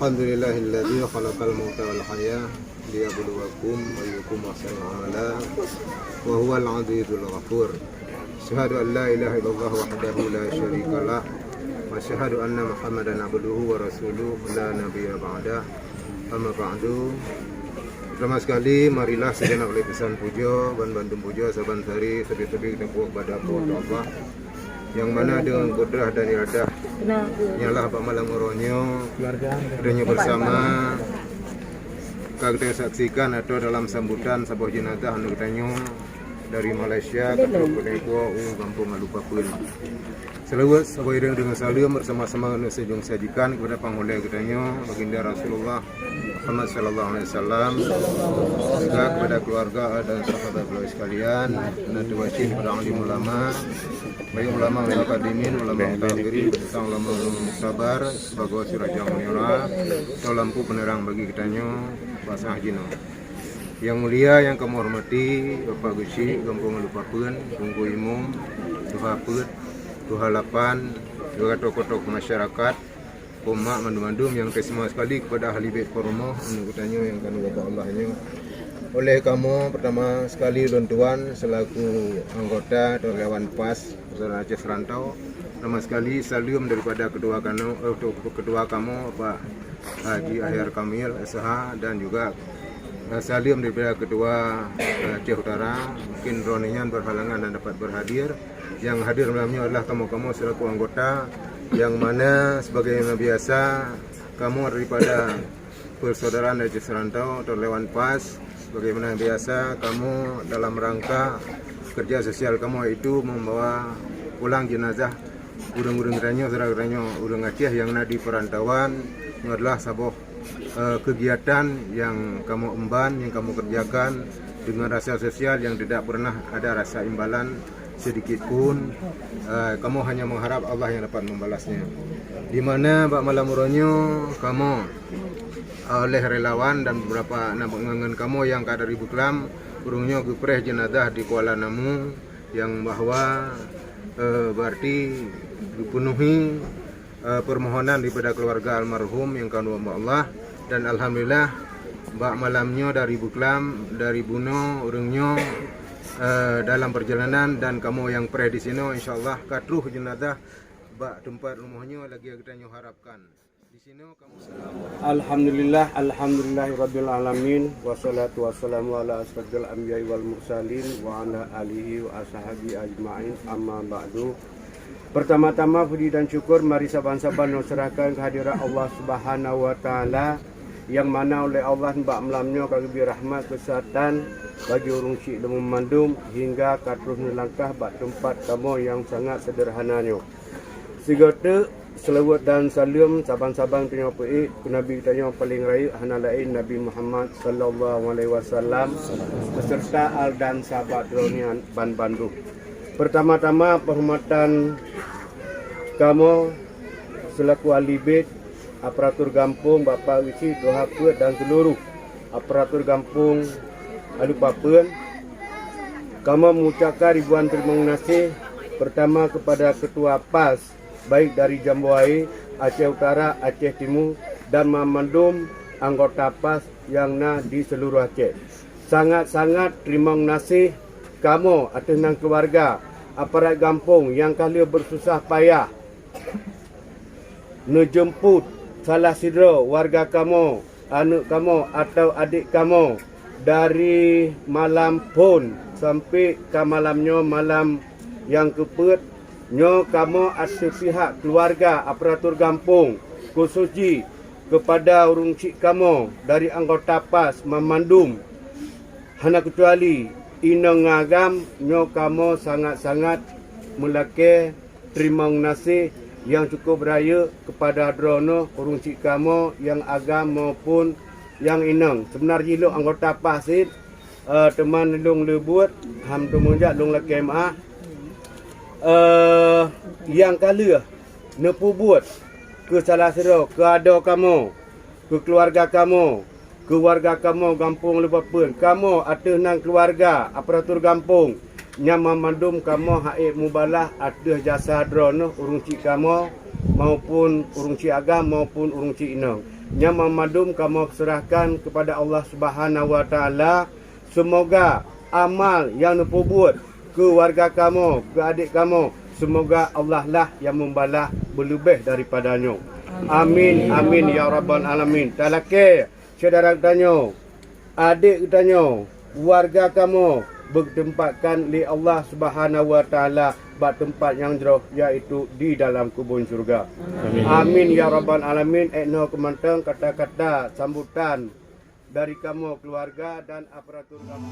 Alhamdulillahilladzi khalaqal mauta wal hayah liyabluwakum ayyukum ahsanu amala wa huwal azizul ghafur. Asyhadu an la ilaha illallah wahdahu la syarika lah wa asyhadu anna Muhammadan abduhu wa rasuluhu la nabiyya ba'dah. Amma ba'du. Pertama sekali marilah sejenak oleh pesan puja ban bantu puja saban hari sebi-sebi kita kepada Allah yang mana dengan kudrah dan iradah nyalah Pak Malam Oronyo adanya bersama kita saksikan atau dalam sambutan sebuah jenazah anu ketanyo dari Malaysia ke Pulau Kampung Alupapun. Selawat sahabat dengan salam bersama-sama sejung sajikan kepada panghula ketanyo baginda Rasulullah Muhammad sallallahu alaihi wasallam, juga kepada keluarga dan sahabat beliau sekalian, dan diwakil kepada alim ulama, baik ulama al-qadimin, ulama al-akhirin, serta ulama sabar sebagai sirajah munira, atau lampu penerang bagi ketanyo basah jino. Yang mulia yang kami hormati Bapak Gusi Kampung Alupapun, Tunggu Imum, Tuhaput, Tuhalapan, juga tokoh-tokoh masyarakat, Umat mandum-mandum yang terima sekali kepada ahli bait Poromoh anu kutanya yang kanu Bapak Allahnya. Oleh kamu pertama sekali tuan selaku anggota Dewan PAS Persaudaraan Aceh Serantau, pertama sekali salam daripada ketua kamu Pak Haji Ahyar Kamil SH, dan juga salam daripada ketua Aceh Utara. Mungkin roninya berhalangan dan dapat berhadir. Yang hadir malamnya adalah kamu selaku anggota yang mana sebagaimana biasa kamu daripada Persaudaraan Aceh Serantau atau Dewan PAS. Sebagaimana biasa kamu dalam rangka kerja sosial kamu itu membawa pulang jenazah urang-urang ketanyo, saudara-saudara urang Aceh yang ada di perantauan. Ini adalah sebuah kegiatan yang kamu emban, yang kamu kerjakan dengan rasa sosial yang tidak pernah ada rasa imbalan sedikit pun. Kamu hanya mengharap Allah yang dapat membalasnya. Di mana Pak Malam Oronyo kamu oleh relawan dan beberapa pengangan kamu yang kada ribu kelam urungnya gepreh jenazah di Kuala Namu, yang bahwa berarti dipenuhi permohonan daripada keluarga almarhum yang kanu Allah, dan alhamdulillah Mbak malamnya dari Buklam, dari Buno urungnya dalam perjalanan, dan kamu yang pre di sini insyaallah katruh jenazah bak tempat rumahnya lagi kita harapkan di sini kamu. Alhamdulillahirabbil alamin, wassalatu wassalamu ala asyrafil anbiya'i wal mursalin wa ala alihi wa ashabi ajmain, amma ba'du. Pertama-tama puji dan syukur mari saban-saban serahkan kehadiran Allah Subhanahu wa taala, yang mana oleh Allah mbak melamnya kagbi rahmat kesehatan bagi urung syik dan memandum hingga katruh nelangkah bak tempat kamu yang sangat sederhananya. Sigota selawat dan salam saban-saban penyampai Nabi kita yang paling raya hana lain Nabi Muhammad sallallahu alaihi wasallam beserta al dan sahabat dronian ban Bandung. Pertama-tama penghormatan kamu selaku ahli bait, aparatur kampung, Bapak Wisi, Dohaput dan seluruh aparatur kampung Alupapun. Kamu mengucapkan ribuan terima kasih pertama kepada Ketua PAS baik dari Jambuai, Aceh Utara, Aceh Timur, dan memandum anggota PAS yang di seluruh Aceh. Sangat-sangat terima kasih kamu atas nang keluarga aparat kampung yang kalian bersusah payah menjemput salah sidra warga kamu, anak kamu atau adik kamu dari malam pun sampai ke malamnya malam yang keput nyo kamu atas pihak keluarga aparatur kampung, khususnya kepada urung cik kamu dari anggota PAS memandum hana kecuali inong ngagam nyo kamu sangat-sangat melake terima kasih yang cukup raya kepada drono urung cik kamu yang agam maupun yang inang. Sebenarnya lo anggota PAS teman long lebut ham temunjak long lake MA yang kala nepu buat ke salah sero ke ada kamu, ke keluarga kamu, ke warga kamu kampung Lepapun, kamu atas nang keluarga aparatur kampung nyama mandum kamu haik mubalah atas jasa drono urung cik kamu maupun urung cik agam maupun urung cik inang. yang memadum kamu serahkan kepada Allah Subhanahu wa taala. Semoga amal yang kamu buat ke warga kamu, ke adik kamu, semoga Allah lah yang membalas berlebih daripadanya. Amin amin ya rabbal alamin. Talake saudara tanya, adik tanya, warga kamu bertempatkan li Allah Subhanahu wa taala bak tempat yang jauh, iaitu di dalam kubur syurga. Amin ya rabbal alamin. Ekno kemanteng kata-kata sambutan dari kamu keluarga dan aparatur kamu.